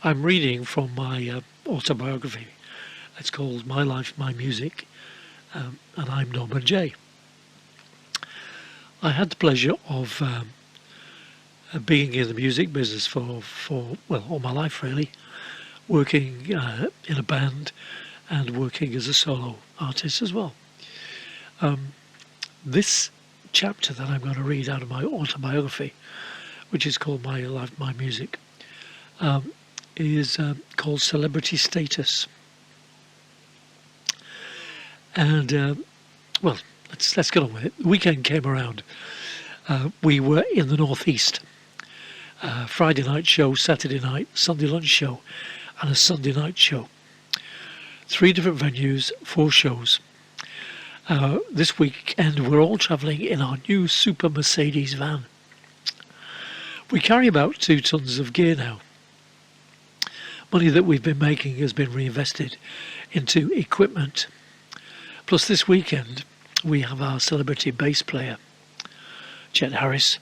I'm reading from my autobiography. It's called My Life, My Music, and I'm Norman Jay. I had the pleasure of being in the music business for all my life really, working in a band and working as a solo artist as well. This chapter that I'm going to read out of my autobiography, which is called My Life, My Music, is called Celebrity Status. And let's get on with it. The weekend came around. We were in the northeast. Friday night show, Saturday night, Sunday lunch show, and a Sunday night show. 3 different venues, 4 shows. This weekend we're all travelling in our new Super Mercedes van. We carry about 2 tons of gear now. Money that we've been making has been reinvested into equipment. Plus this weekend we have our celebrity bass player, Chet Harris.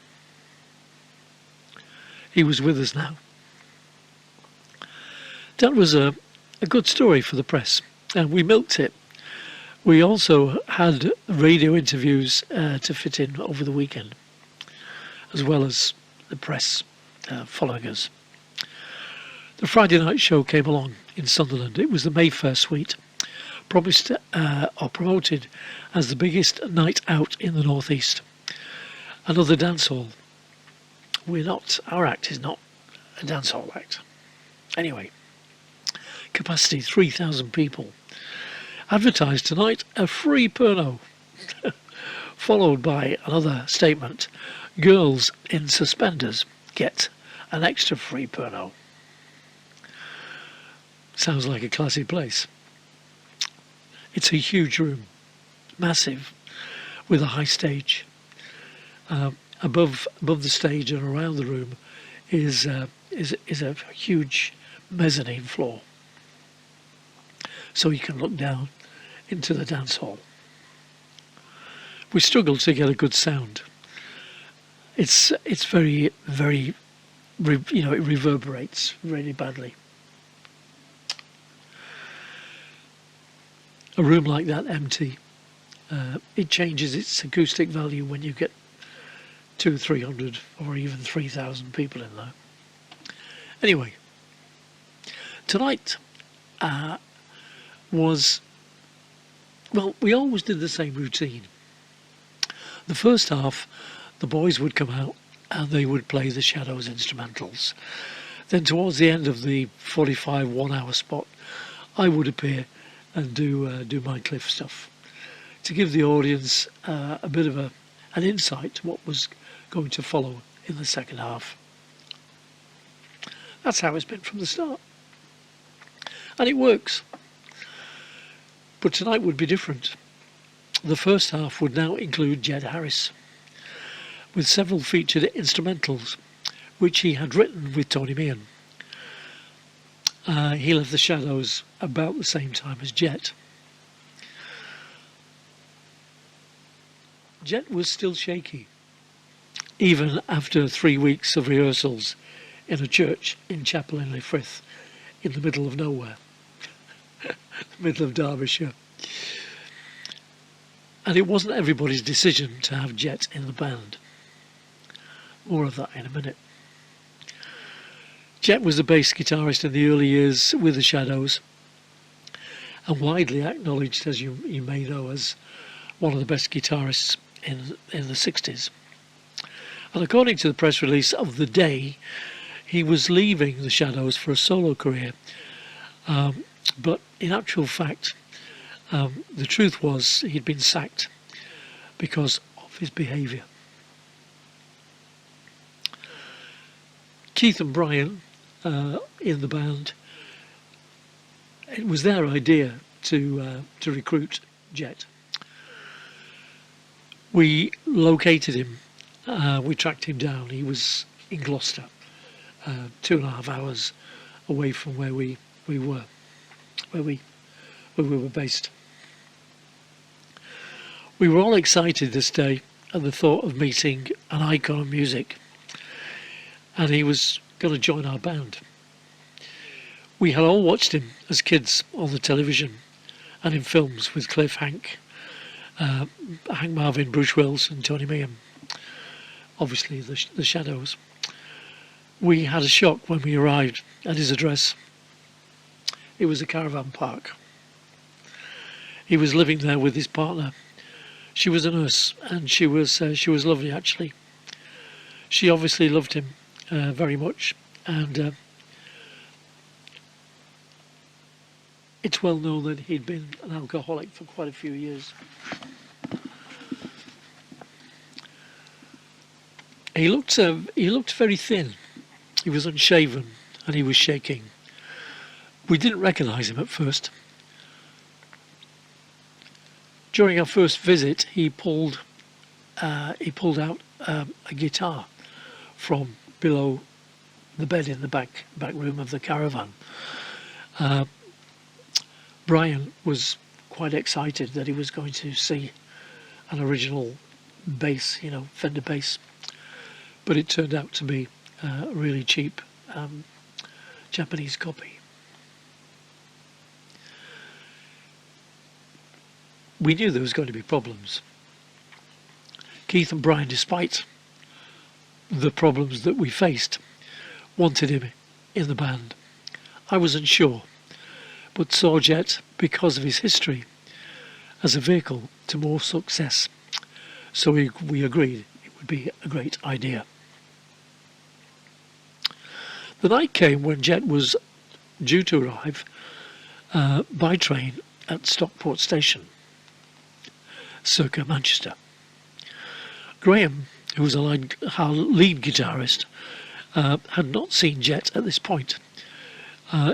He was with us now. That was a good story for the press, and we milked it. We also had radio interviews to fit in over the weekend, as well as the press following us. The Friday night show came along in Sunderland. It was the Mayfair Suite, promoted as the biggest night out in the northeast. Another dance hall. Our act is not a dance hall act. Anyway, capacity 3,000 people. Advertised tonight, a free Pernod. Followed by another statement, girls in suspenders get an extra free Pernod. Sounds like a classy place. It's a huge room, massive, with a high stage. Above the stage and around the room is a huge mezzanine floor, so you can look down into the dance hall. We struggled to get a good sound. It's very, very, it reverberates really badly. A room like that empty, it changes its acoustic value when you get 200, 300 or even 3,000 people in there. Anyway, tonight we always did the same routine. The first half, the boys would come out and they would play the Shadows instrumentals. Then towards the end of the 45 1-hour spot, I would appear and do my Cliff stuff to give the audience a bit of an insight to what was going to follow in the second half. That's how it's been from the start, and it works. But tonight would be different. The first half would now include Chet Harris, with several featured instrumentals which he had written with Tony Meehan. He left the Shadows about the same time as Chet. Chet was still shaky, even after 3 weeks of rehearsals in a church in Chapel in Frith, in the middle of nowhere, the middle of Derbyshire. And it wasn't everybody's decision to have Chet in the band. More of that in a minute. Chet was the bass guitarist in the early years with the Shadows, and widely acknowledged, as you may know, as one of the best guitarists in the 60s. And according to the press release of the day, he was leaving the Shadows for a solo career. But in actual fact, the truth was he'd been sacked because of his behaviour. Keith and Brian in the band, it was their idea to recruit Chet. We located him, we tracked him down. He was in Gloucester, 2.5 hours away from where we were based. We were all excited this day at the thought of meeting an icon of music, and he was going to join our band. We had all watched him as kids on the television and in films with Cliff, Hank Marvin, Bruce Willis and Tony Meehan. Obviously the Shadows. We had a shock when we arrived at his address. It was a caravan park. He was living there with his partner. She was a nurse, and she was lovely actually. She obviously loved him very much, and it's well known that he'd been an alcoholic for quite a few years. He looked very thin. He was unshaven and he was shaking. We didn't recognise him at first. During our first visit, he pulled out a guitar from below the bed in the back room of the caravan. Brian was quite excited that he was going to see an original bass, Fender bass, but it turned out to be a really cheap Japanese copy. We knew there was going to be problems. Keith and Brian, despite the problems that we faced, wanted him in the band. I wasn't sure, but saw Jet, because of his history, as a vehicle to more success. So we agreed it would be a great idea. The night came when Jet was due to arrive by train at Stockport Station, circa Manchester. Graham, who was our lead guitarist, had not seen Jet at this point.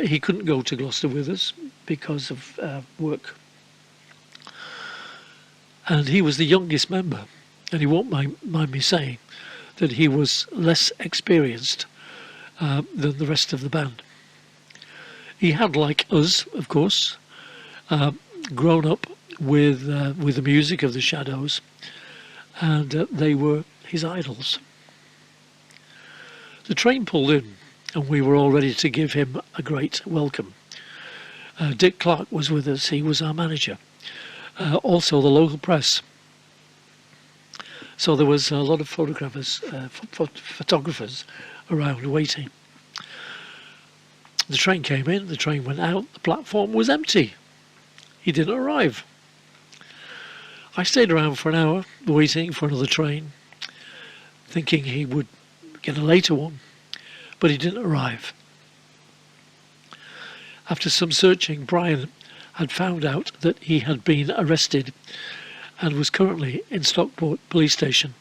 He couldn't go to Gloucester with us because of work. And he was the youngest member, and he won't mind me saying that he was less experienced than the rest of the band. He had, like us, of course, grown up with the music of the Shadows, and they were his idols. The train pulled in, and we were all ready to give him a great welcome. Dick Clark was with us. He was our manager. Also the local press. So there was a lot of photographers around waiting. The train came in, the train went out, the platform was empty. He didn't arrive. I stayed around for an hour waiting for another train, thinking he would get a later one, but he didn't arrive. After some searching, Brian had found out that he had been arrested and was currently in Stockport police station.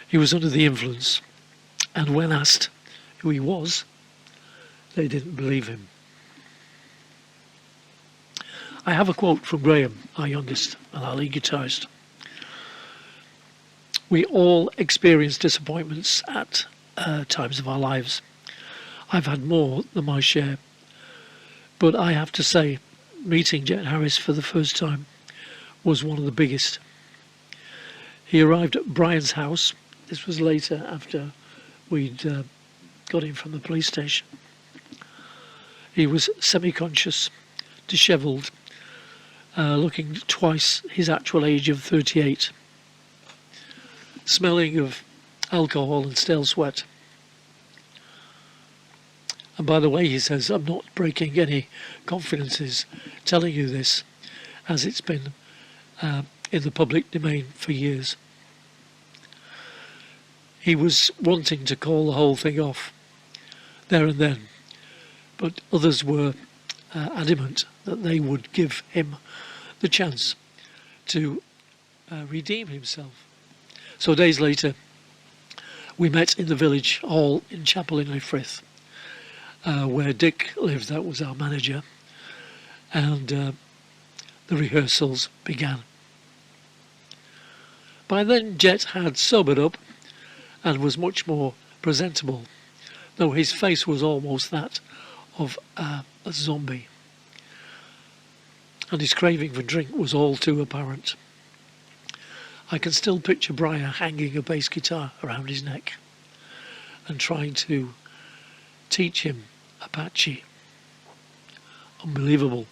He was under the influence, and when asked who he was, they didn't believe him. I have a quote from Graham, our youngest and our lead guitarist. We all experience disappointments at times of our lives. I've had more than my share, but I have to say, meeting Jet Harris for the first time was one of the biggest. He arrived at Brian's house. This was later, after we'd got him from the police station. He was semi-conscious, dishevelled, looking twice his actual age of 38, smelling of alcohol and stale sweat. And by the way, he says, I'm not breaking any confidences telling you this, as it's been in the public domain for years. He was wanting to call the whole thing off there and then, but others were adamant that they would give him the chance to redeem himself. So days later, we met in the village hall in Chapel in Frith, where Dick lived. That was our manager, and the rehearsals began. By then Jet had sobered up and was much more presentable, though his face was almost that of a zombie, and his craving for drink was all too apparent. I can still picture Brian hanging a bass guitar around his neck and trying to teach him Apache. Unbelievable.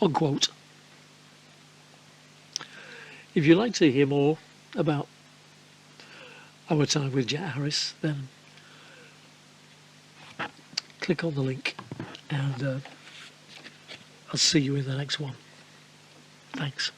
Unquote. If you'd like to hear more about our time with Jack Harris, then click on the link and I'll see you in the next one. Thanks.